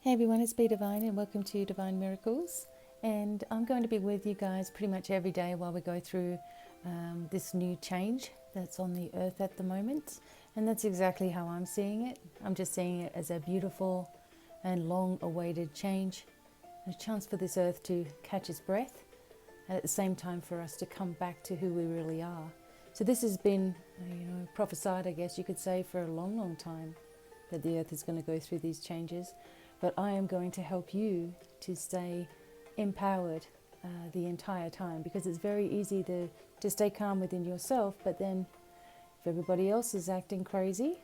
Hey everyone, it's BDevine and welcome to Divine Miracles. And I'm going to be with you guys pretty much every day while we go through this new change that's on the earth at the moment. And that's exactly how I'm seeing it. I'm just seeing it as a beautiful and long-awaited change, a chance for this earth to catch its breath, and at the same time for us to come back to who we really are. So this has been, prophesied, I guess you could say, for a long, long time, that the earth is going to go through these changes. But I am going to help you to stay empowered the entire time, because it's very easy to stay calm within yourself, but then if everybody else is acting crazy,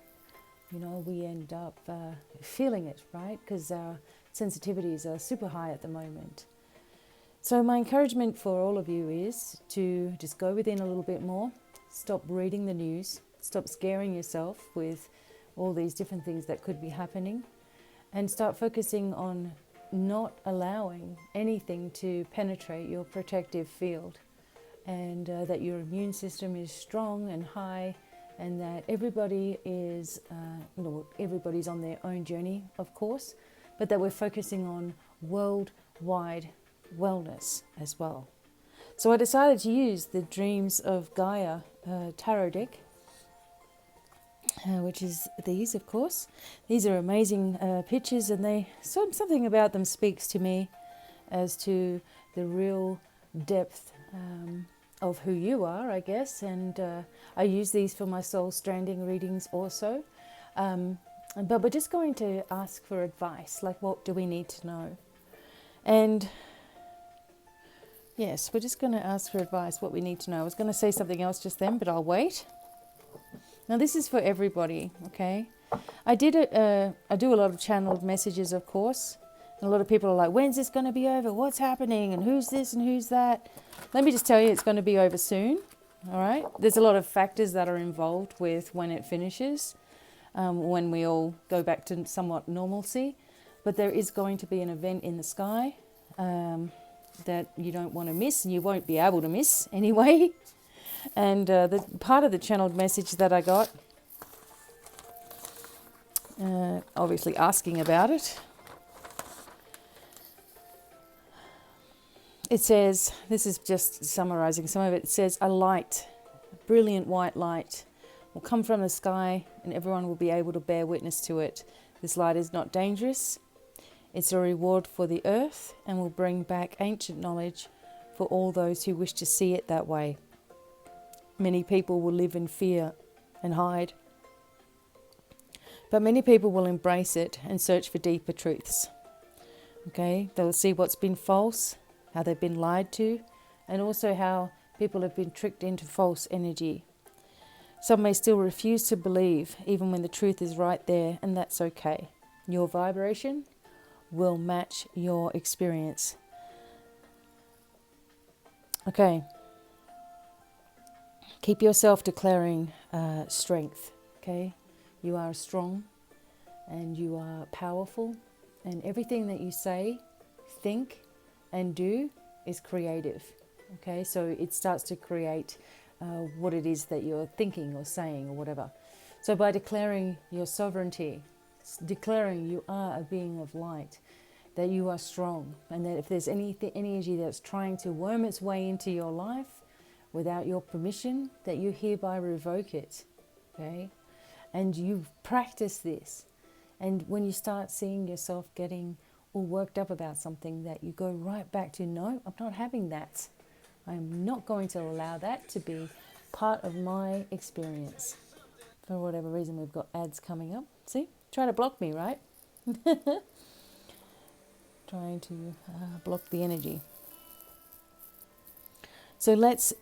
we end up feeling it, right? Because our sensitivities are super high at the moment. So my encouragement for all of you is to just go within a little bit more, stop reading the news, stop scaring yourself with all these different things that could be happening, and start focusing on not allowing anything to penetrate your protective field, and that your immune system is strong and high, and that everybody is, everybody's on their own journey, of course, but that we're focusing on worldwide wellness as well. So I decided to use the Dreams of Gaia tarot deck, which is these, of course. These are amazing pictures, and something about them speaks to me as to the real depth of who you are, I guess. And I use these for my soul stranding readings also. But we're just going to ask for advice, like what do we need to know? And yes, we're just going to ask for advice, what we need to know. I was going to say something else just then, but I'll wait. Now this is for everybody, okay? I do a lot of channeled messages, of course. And a lot of people are like, when's this going to be over? What's happening? And who's this and who's that? Let me just tell you, it's going to be over soon, all right? There's a lot of factors that are involved with when it finishes, when we all go back to somewhat normalcy. But there is going to be an event in the sky that you don't want to miss, and you won't be able to miss anyway. And the part of the channeled message that I got, obviously asking about it, it says, this is just summarizing some of it, it says, a light, a brilliant white light, will come from the sky and everyone will be able to bear witness to it. This light is not dangerous. It's a reward for the earth and will bring back ancient knowledge for all those who wish to see it that way. Many people will live in fear and hide, but many people will embrace it and search for deeper truths. Okay, they'll see what's been false, how they've been lied to, and also how people have been tricked into false energy. Some may still refuse to believe, even when the truth is right there, and that's okay. Your vibration will match your experience. Okay. Keep yourself declaring strength, okay? You are strong and you are powerful, and everything that you say, think and do is creative, okay? So it starts to create what it is that you're thinking or saying or whatever. So by declaring your sovereignty, declaring you are a being of light, that you are strong, and that if there's any energy that's trying to worm its way into your life, without your permission, that you hereby revoke it, okay? And you practice this. And when you start seeing yourself getting all worked up about something, that you go right back to, no, I'm not having that. I'm not going to allow that to be part of my experience. For whatever reason, we've got ads coming up. See? Try to block me, right? Trying to block the energy. So let's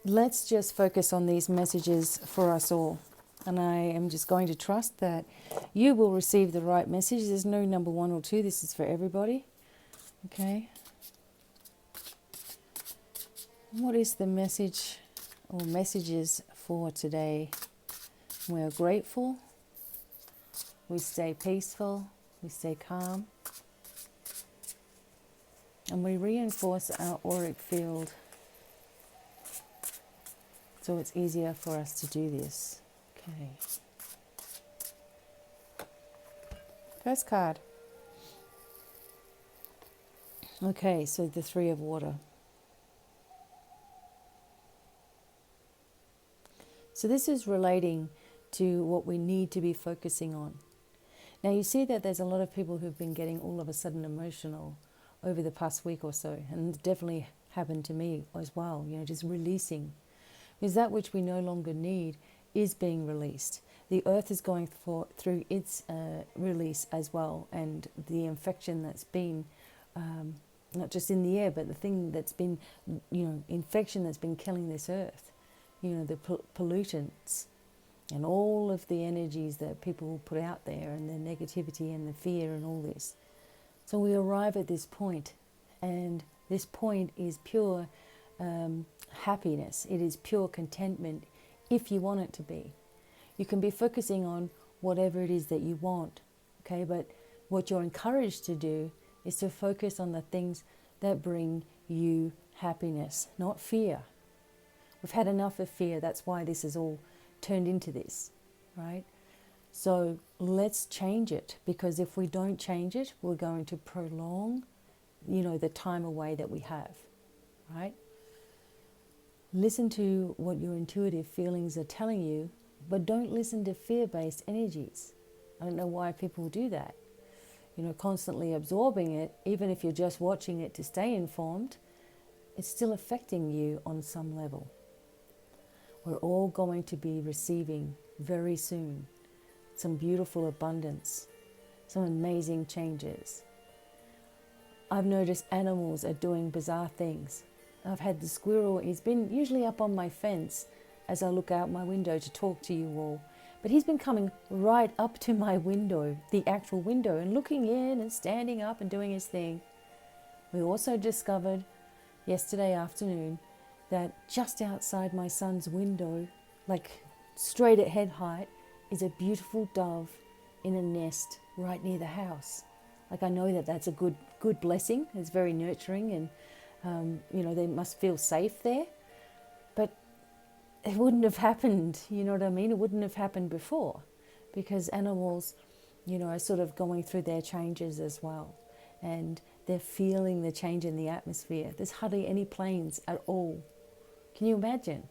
just focus on these messages for us all. And I am just going to trust that you will receive the right message. There's no number one or two. This is for everybody. Okay. What is the message or messages for today? We're grateful. We stay peaceful. We stay calm. And we reinforce our auric field, so it's easier for us to do this. Okay. First card. Okay, so the Three of Water. So this is relating to what we need to be focusing on. Now you see that there's a lot of people who've been getting all of a sudden emotional over the past week or so, and it definitely happened to me as well, just releasing. Because that which we no longer need is being released. The earth is going through its release as well, and the infection that's been, not just in the air, but the thing that's been, infection that's been killing this earth, the pollutants and all of the energies that people put out there, and the negativity and the fear and all this. So we arrive at this point, and this point is pure happiness. It is pure contentment if you want it to be. You can be focusing on whatever it is that you want, okay? But what you're encouraged to do is to focus on the things that bring you happiness, not fear. We've had enough of fear. That's why this is all turned into this, right? So let's change it, because if we don't change it, we're going to prolong, the time away that we have, right? Listen to what your intuitive feelings are telling you, but don't listen to fear-based energies. I don't know why people do that. Constantly absorbing it, even if you're just watching it to stay informed, it's still affecting you on some level. We're all going to be receiving very soon some beautiful abundance, some amazing changes. I've noticed animals are doing bizarre things. I've had the squirrel, he's been usually up on my fence as I look out my window to talk to you all. But he's been coming right up to my window, the actual window, and looking in and standing up and doing his thing. We also discovered yesterday afternoon that just outside my son's window, like straight at head height, is a beautiful dove in a nest right near the house. Like, I know that that's a good blessing. It's very nurturing, and they must feel safe there. But it wouldn't have happened, you know what I mean? It wouldn't have happened before, because animals, are sort of going through their changes as well. And they're feeling the change in the atmosphere. There's hardly any planes at all. Can you imagine?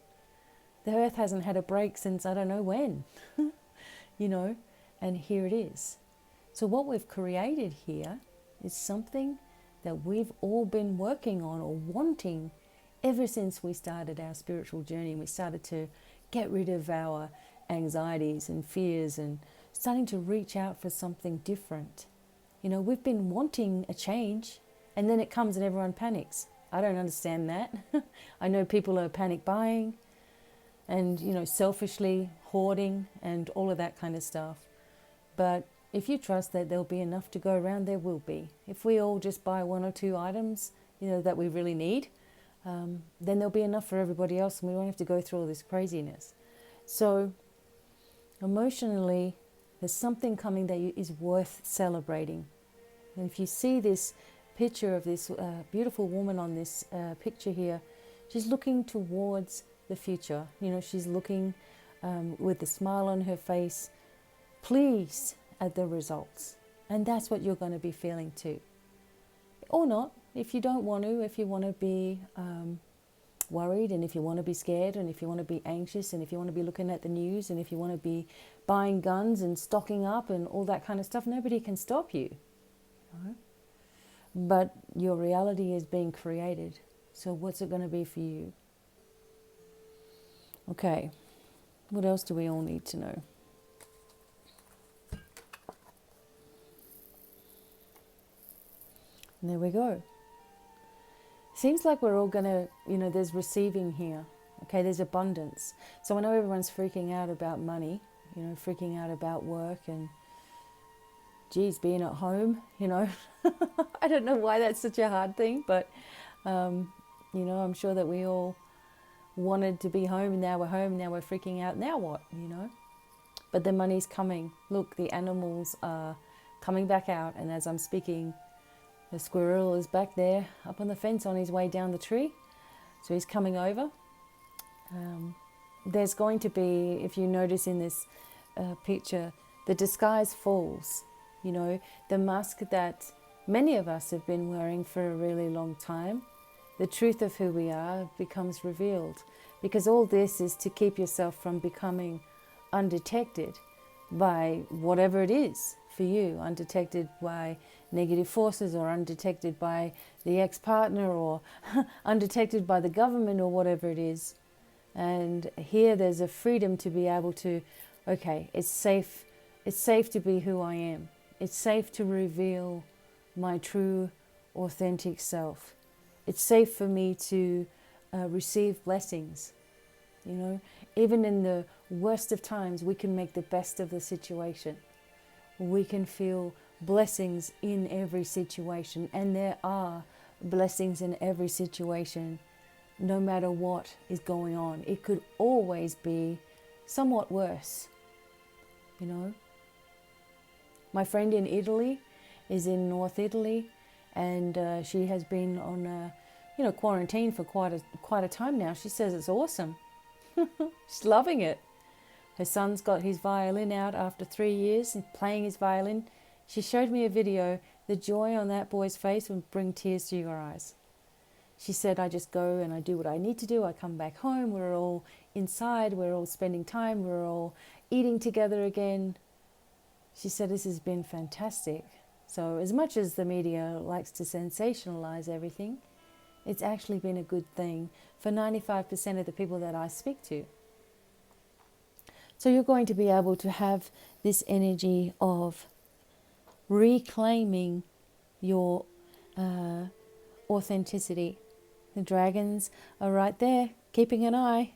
The earth hasn't had a break since I don't know when, and here it is. So what we've created here is something that we've all been working on or wanting ever since we started our spiritual journey. We started to get rid of our anxieties and fears and starting to reach out for something different. We've been wanting a change, and then it comes and everyone panics. I don't understand that. I know people are panic buying and, selfishly hoarding and all of that kind of stuff. But if you trust that there'll be enough to go around, there will be. If we all just buy one or two items, that we really need, then there'll be enough for everybody else, and we won't have to go through all this craziness. So emotionally, there's something coming that is worth celebrating. And if you see this picture of this beautiful woman on this picture here, she's looking towards the future. She's looking with a smile on her face, pleased at the results. And that's what you're going to be feeling too. Or not, if you don't want to, if you want to be worried, and if you want to be scared, and if you want to be anxious, and if you want to be looking at the news, and if you want to be buying guns and stocking up and all that kind of stuff, nobody can stop you. Right? But your reality is being created. So what's it going to be for you? Okay, what else do we all need to know? And there we go. Seems like we're all going to, there's receiving here. Okay, there's abundance. So I know everyone's freaking out about money, freaking out about work and, being at home, I don't know why that's such a hard thing, but, I'm sure that we all wanted to be home, and now we're home, now we're freaking out. Now what, But the money's coming. Look, the animals are coming back out, and as I'm speaking, the squirrel is back there up on the fence on his way down the tree. So he's coming over. There's going to be, if you notice in this picture, the disguise falls. The mask that many of us have been wearing for a really long time, the truth of who we are becomes revealed. Because all this is to keep yourself from becoming undetected by whatever it is for you, undetected by negative forces, or undetected by the ex-partner, or undetected by the government, or whatever it is. And here there's a freedom to be able to, okay, it's safe to be who I am. It's safe to reveal my true, authentic self. It's safe for me to receive blessings. You know, even in the worst of times, we can make the best of the situation. We can feel blessings in every situation, and there are blessings in every situation, no matter what is going on. It could always be somewhat worse, you know. My friend in Italy is in North Italy, and she has been on quarantine for quite a time now. She says it's awesome. She's loving it. Her son's got his violin out after 3 years and playing his violin. She showed me a video. The joy on that boy's face would bring tears to your eyes. She said, I just go and I do what I need to do. I come back home. We're all inside. We're all spending time. We're all eating together again. She said, this has been fantastic. So as much as the media likes to sensationalize everything, it's actually been a good thing for 95% of the people that I speak to. So you're going to be able to have this energy of reclaiming your authenticity. The dragons are right there, keeping an eye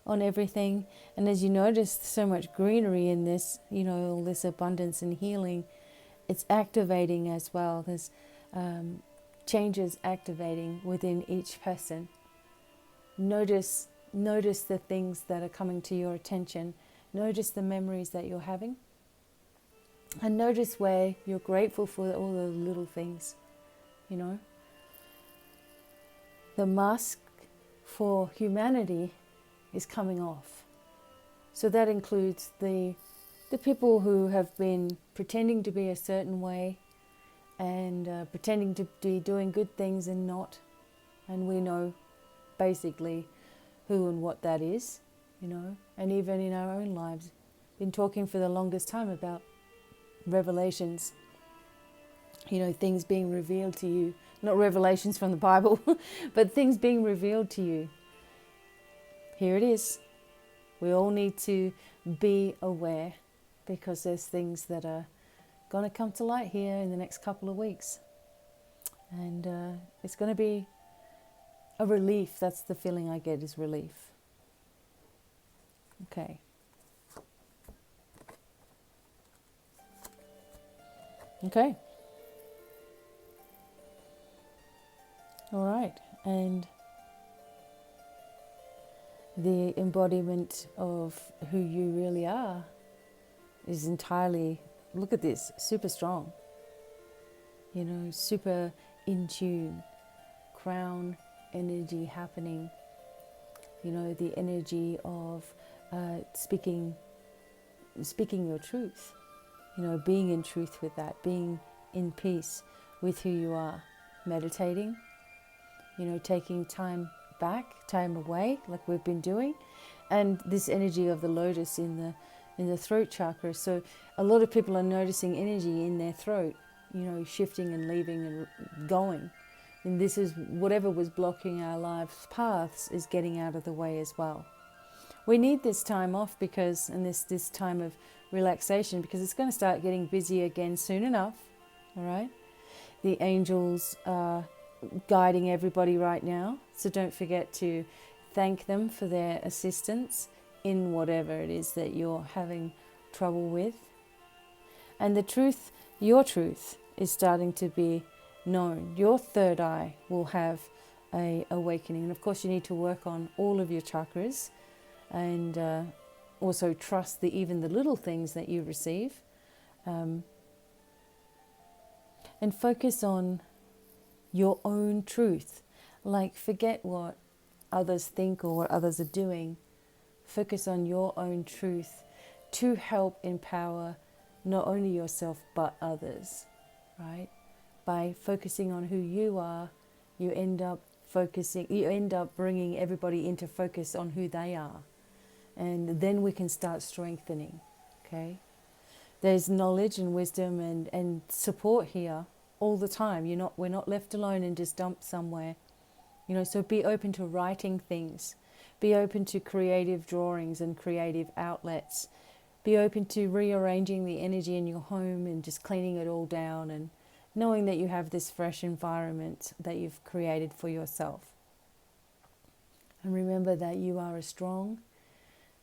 on everything. And as you notice, so much greenery in this, you know, all this abundance and healing, it's activating as well. There's changes activating within each person. Notice the things that are coming to your attention. Notice the memories that you're having. And notice where you're grateful for all the little things, you know. The mask for humanity is coming off. So that includes the people who have been pretending to be a certain way and pretending to be doing good things and not. And we know basically who and what that is, you know. And even in our own lives, been talking for the longest time about revelations, you know, things being revealed to you. Not revelations from the Bible, but things being revealed to you. Here it is. We all need to be aware, because there's things that are going to come to light here in the next couple of weeks. And it's going to be a relief. That's the feeling I get, is relief. Okay. Okay. All right. And the embodiment of who you really are is entirely, look at this, super strong. You know, super in tune. Crown energy happening. You know, the energy of speaking your truth. You know, being in truth with that, being in peace with who you are. Meditating, you know, taking time back, time away, like we've been doing. And this energy of the lotus in the throat chakra. So a lot of people are noticing energy in their throat, you know, shifting and leaving and going. And this is whatever was blocking our lives' paths is getting out of the way as well. We need this time off because, and this time of relaxation, because it's going to start getting busy again soon enough. All right. The angels are guiding everybody right now. So don't forget to thank them for their assistance in whatever it is that you're having trouble with. And the truth, your truth, is starting to be known. Your third eye will have a awakening. And of course you need to work on all of your chakras, and also trust even the little things that you receive, and focus on your own truth. Like, forget what others think or what others are doing. Focus on your own truth to help empower not only yourself but others, right? by focusing on who you are, you end up bringing everybody into focus on who they are. And then we can start strengthening, okay? There's knowledge and wisdom and support here all the time. We're not left alone and just dumped somewhere. So be open to writing things. Be open to creative drawings and creative outlets. Be open to rearranging the energy in your home and just cleaning it all down and knowing that you have this fresh environment that you've created for yourself. And remember that you are a strong,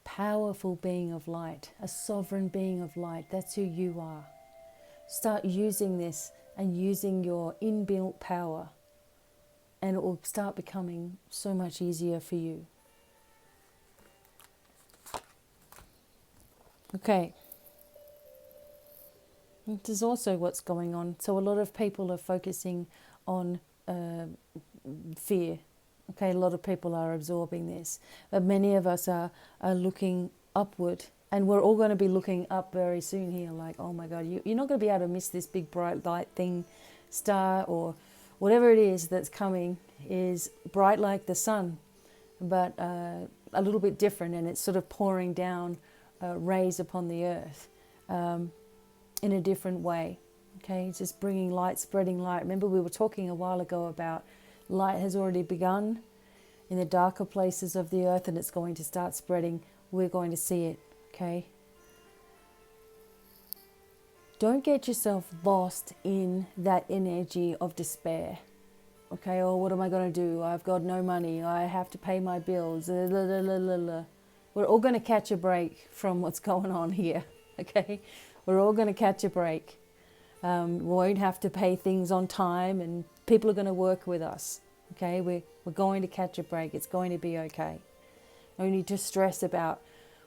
powerful being of light, a sovereign being of light. That's who you are. Start using this and using your inbuilt power, and it will start becoming so much easier for you. Okay. This is also what's going on. So a lot of people are focusing on fear. Okay, a lot of people are absorbing this. But many of us are looking upward. And we're all going to be looking up very soon here. Like, oh my God, you're not going to be able to miss this big bright light thing, star, or whatever it is that's coming is bright like the sun, but a little bit different. And it's sort of pouring down rays upon the earth in a different way. Okay, just bringing light, spreading light. Remember we were talking a while ago about light has already begun in the darker places of the earth, and it's going to start spreading. We're going to see it. Okay. Don't get yourself lost in that energy of despair. Okay, or what am I going to do? I've got no money. I have to pay my bills. We're all going to catch a break from what's going on here. Okay, we're all going to catch a break. We won't have to pay things on time, and people are going to work with us. Okay, we're going to catch a break. It's going to be okay. No need to stress about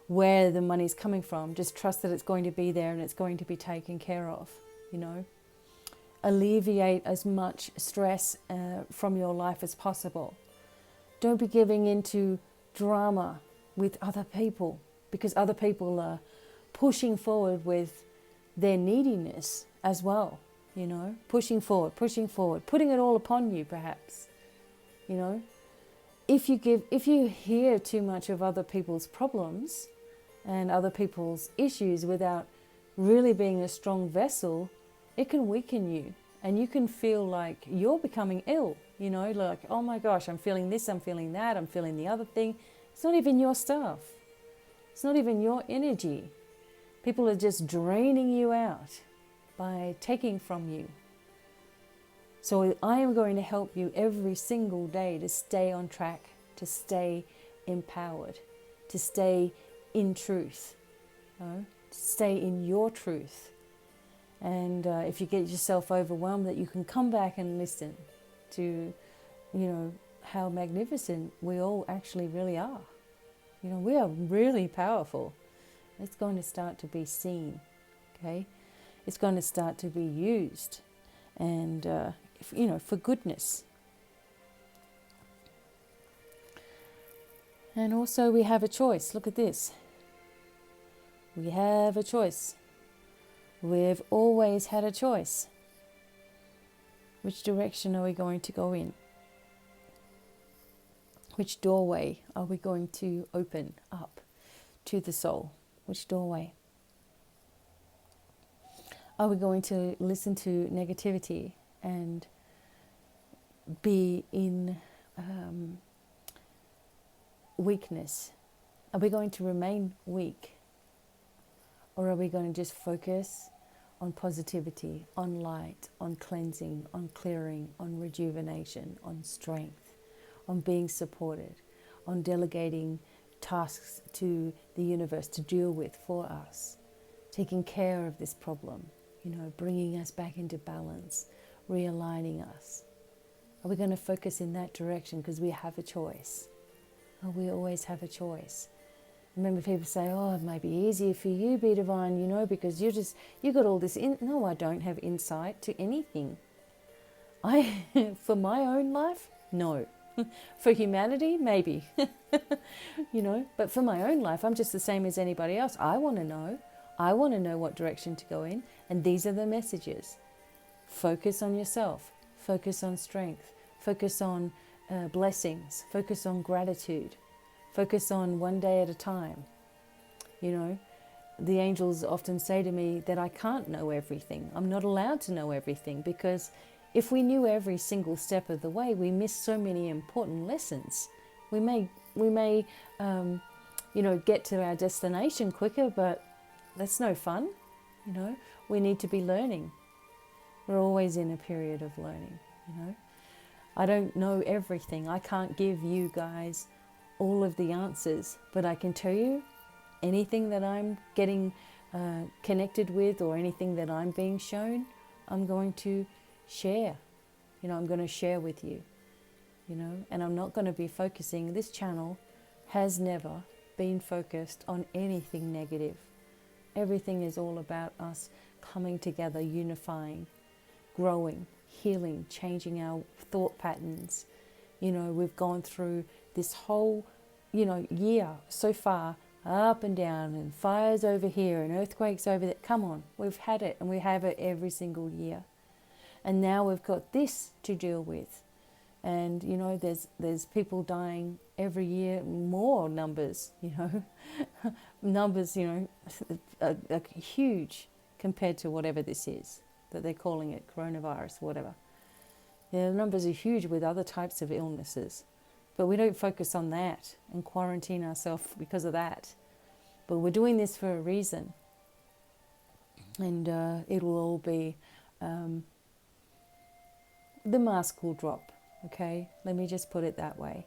where the money's coming from. Just trust that it's going to be there and it's going to be taken care of. Alleviate as much stress from your life as possible. Don't be giving into drama with other people, because other people are pushing forward with their neediness as well. Pushing forward, putting it all upon you, perhaps. If you hear too much of other people's problems and other people's issues without really being a strong vessel, it can weaken you, and you can feel like you're becoming ill, like, oh my gosh, I'm feeling this, I'm feeling that, I'm feeling the other thing. It's not even your stuff. It's not even your energy. People are just draining you out by taking from you. So I am going to help you every single day to stay on track, to stay empowered, to stay in truth, to stay in your truth. And if you get yourself overwhelmed, that you can come back and listen to, how magnificent we all actually really are. We are really powerful. It's going to start to be seen, okay? It's going to start to be used, and, for goodness. And also we have a choice. Look at this. We have a choice. We've always had a choice. Which direction are we going to go in? Which doorway are we going to open up to the soul? Which doorway? Are we going to listen to negativity and be in weakness? Are we going to remain weak? Or are we going to just focus on positivity, on light, on cleansing, on clearing, on rejuvenation, on strength, on being supported, on delegating tasks to the universe to deal with for us, taking care of this problem, bringing us back into balance, realigning us? Are we going to focus in that direction because we have a choice? We always have a choice. Remember, people say, oh, it might be easier for you, BDevine, because you got all this No, I don't have insight to anything. For my own life, no. For humanity, maybe. But for my own life, I'm just the same as anybody else. I want to know. I want to know what direction to go in. And these are the messages Focus on yourself. Focus on strength. Focus on blessings. Focus on gratitude. Focus on one day at a time. You know, the angels often say to me that I can't know everything. I'm not allowed to know everything, because if we knew every single step of the way, we miss so many important lessons. We may get to our destination quicker, but that's no fun. You know, we need to be learning. We're always in a period of learning, you know. I don't know everything. I can't give you guys all of the answers, but I can tell you anything that I'm getting connected with, or anything that I'm being shown, I'm going to share. You know, I'm going to share with you, you know, and I'm not going to be focusing. This channel has never been focused on anything negative. Everything is all about us coming together, unifying, growing, healing, changing our thought patterns. You know, we've gone through this whole, year so far, up and down, and fires over here and earthquakes over there. Come on, we've had it, and we have it every single year. And now we've got this to deal with. And, you know, there's people dying every year, more numbers, numbers, are huge compared to whatever this is that they're calling it, coronavirus, whatever. The numbers are huge with other types of illnesses, but we don't focus on that and quarantine ourselves because of that. But we're doing this for a reason, and it will all be, the mask will drop, okay? Let me just put it that way.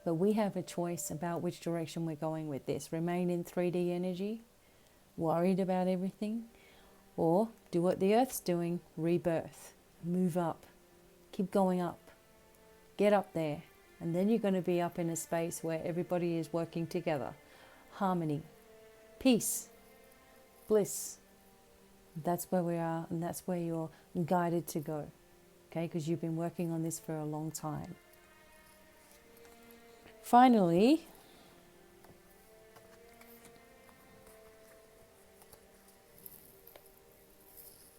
But we have a choice about which direction we're going with this. Remain in 3D energy, worried about everything, or do what the Earth's doing, rebirth, move up, keep going up, get up there. And then you're going to be up in a space where everybody is working together. Harmony, peace, bliss. That's where we are, and that's where you're guided to go. Okay, because you've been working on this for a long time. Finally,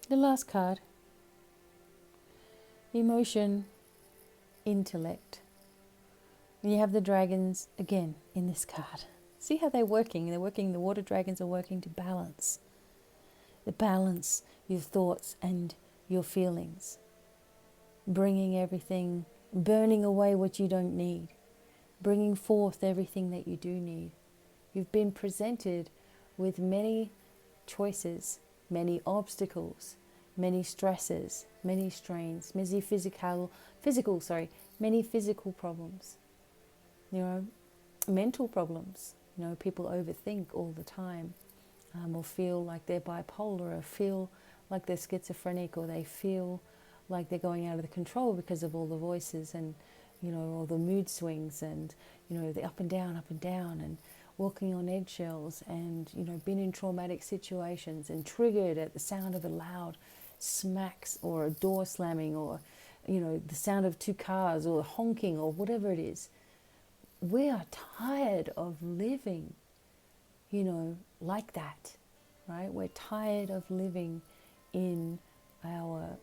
the last card, emotion, intellect. And you have the dragons again in this card. See how they're working? The water dragons are working to balance. The balance your thoughts and your feelings. Bringing everything, burning away what you don't need. Bringing forth everything that you do need. You've been presented with many choices, many obstacles, many stresses, many strains, many physical problems. Mental problems. People overthink all the time, or feel like they're bipolar, or feel like they're schizophrenic, or they feel like they're going out of control because of all the voices and, all the mood swings and, the up and down, and walking on eggshells and, been in traumatic situations and triggered at the sound of a loud smacks or a door slamming or, the sound of two cars or honking or whatever it is. We are tired of living, like that, right? We're tired of living in our,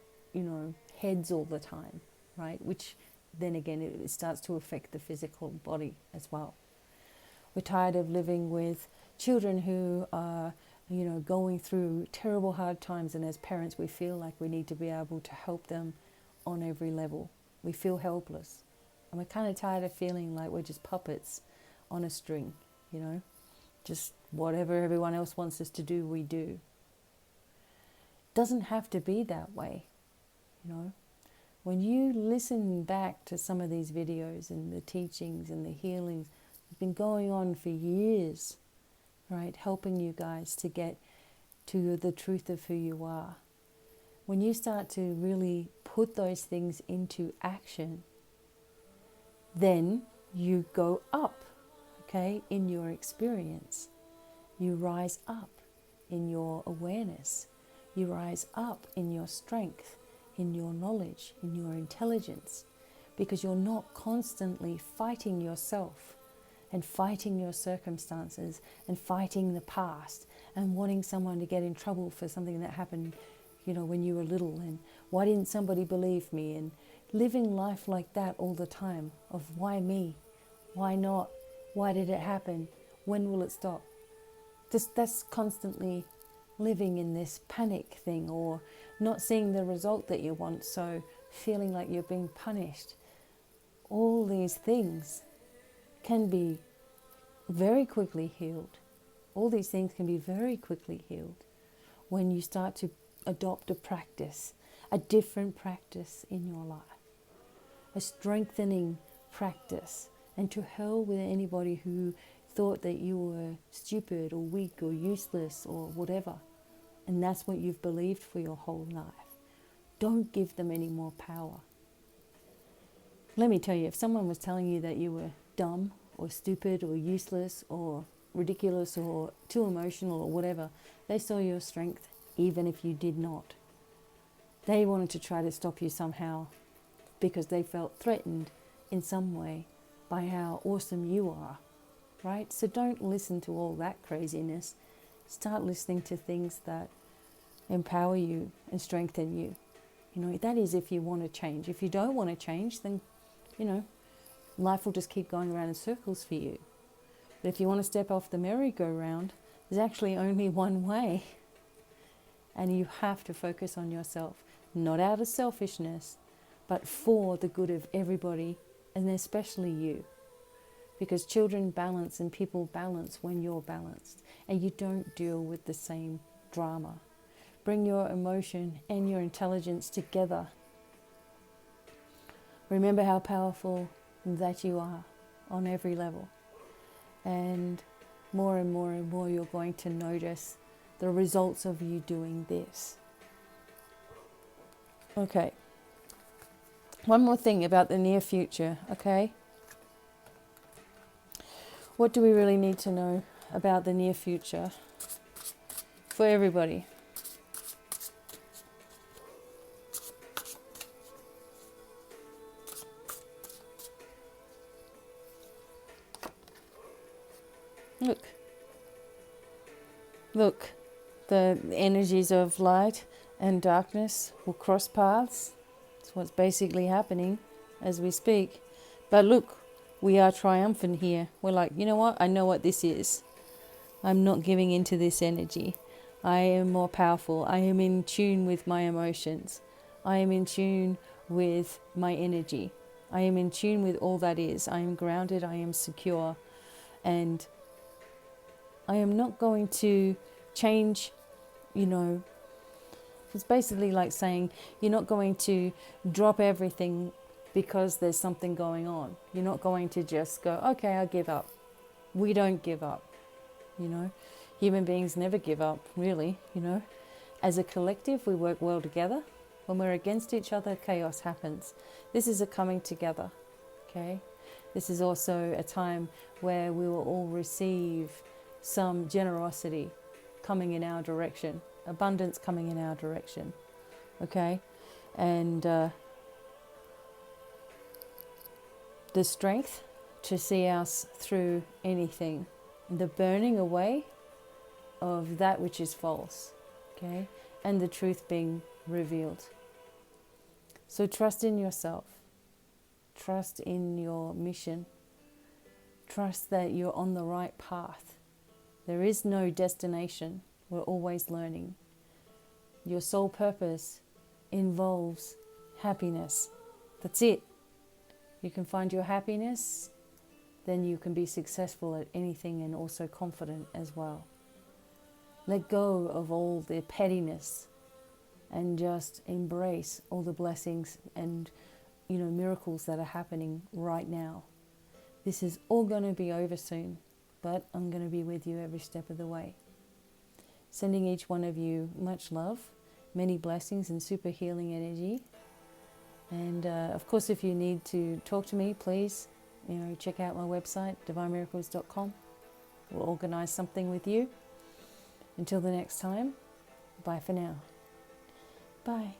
heads all the time, right? Which then again, it starts to affect the physical body as well. We're tired of living with children who are, going through terrible hard times, and as parents, we feel like we need to be able to help them on every level. We feel helpless. And we're kind of tired of feeling like we're just puppets on a string, just whatever everyone else wants us to do, we do. Doesn't have to be that way, When you listen back to some of these videos and the teachings and the healings, it's been going on for years, right? Helping you guys to get to the truth of who you are. When you start to really put those things into action, then you go up, okay, in your experience. You rise up in your awareness. You rise up in your strength, in your knowledge, in your intelligence, because you're not constantly fighting yourself and fighting your circumstances and fighting the past and wanting someone to get in trouble for something that happened when you were little, and why didn't somebody believe me, and living life like that all the time of why me, why not, why did it happen, when will it stop? That's constantly living in this panic thing, or not seeing the result that you want, so feeling like you're being punished. All these things can be very quickly healed. All these things can be very quickly healed when you start to adopt a practice, a different practice in your life, a strengthening practice. And to hell with anybody who thought that you were stupid or weak or useless or whatever. And that's what you've believed for your whole life. Don't give them any more power. Let me tell you, if someone was telling you that you were dumb or stupid or useless or ridiculous or too emotional or whatever, they saw your strength even if you did not. They wanted to try to stop you somehow because they felt threatened in some way by how awesome you are, right? So don't listen to all that craziness. Start listening to things that empower you and strengthen you. That is if you want to change. If you don't want to change, then, life will just keep going around in circles for you. But if you want to step off the merry-go-round, there's actually only one way. And you have to focus on yourself, not out of selfishness, but for the good of everybody, and especially you. Because children balance and people balance when you're balanced, and you don't deal with the same drama. Bring your emotion and your intelligence together. Remember how powerful that you are on every level. And more and more and more you're going to notice the results of you doing this. Okay. One more thing about the near future, okay? What do we really need to know about the near future for everybody? Look, the energies of light and darkness will cross paths. That's what's basically happening as we speak. But look, we are triumphant here. We're like, you know what? I know what this is. I'm not giving into this energy. I am more powerful. I am in tune with my emotions. I am in tune with my energy. I am in tune with all that is. I am grounded. I am secure. And I am not going to change, It's basically like saying you're not going to drop everything because there's something going on. You're not going to just go, okay, I give up. We don't give up, Human beings never give up, really, As a collective, we work well together. When we're against each other, chaos happens. This is a coming together, okay? This is also a time where we will all receive some generosity coming in our direction, abundance coming in our direction, okay? And the strength to see us through anything, the burning away of that which is false, okay? And the truth being revealed. So trust in yourself. Trust in your mission. Trust that you're on the right path. There is no destination. We're always learning. Your sole purpose involves happiness. That's it. You can find your happiness, then you can be successful at anything and also confident as well. Let go of all the pettiness and just embrace all the blessings and miracles that are happening right now. This is all going to be over soon, but I'm going to be with you every step of the way. Sending each one of you much love, many blessings and super healing energy. And of course, if you need to talk to me, please, check out my website, devinemiracles.com. We'll organize something with you. Until the next time, bye for now. Bye.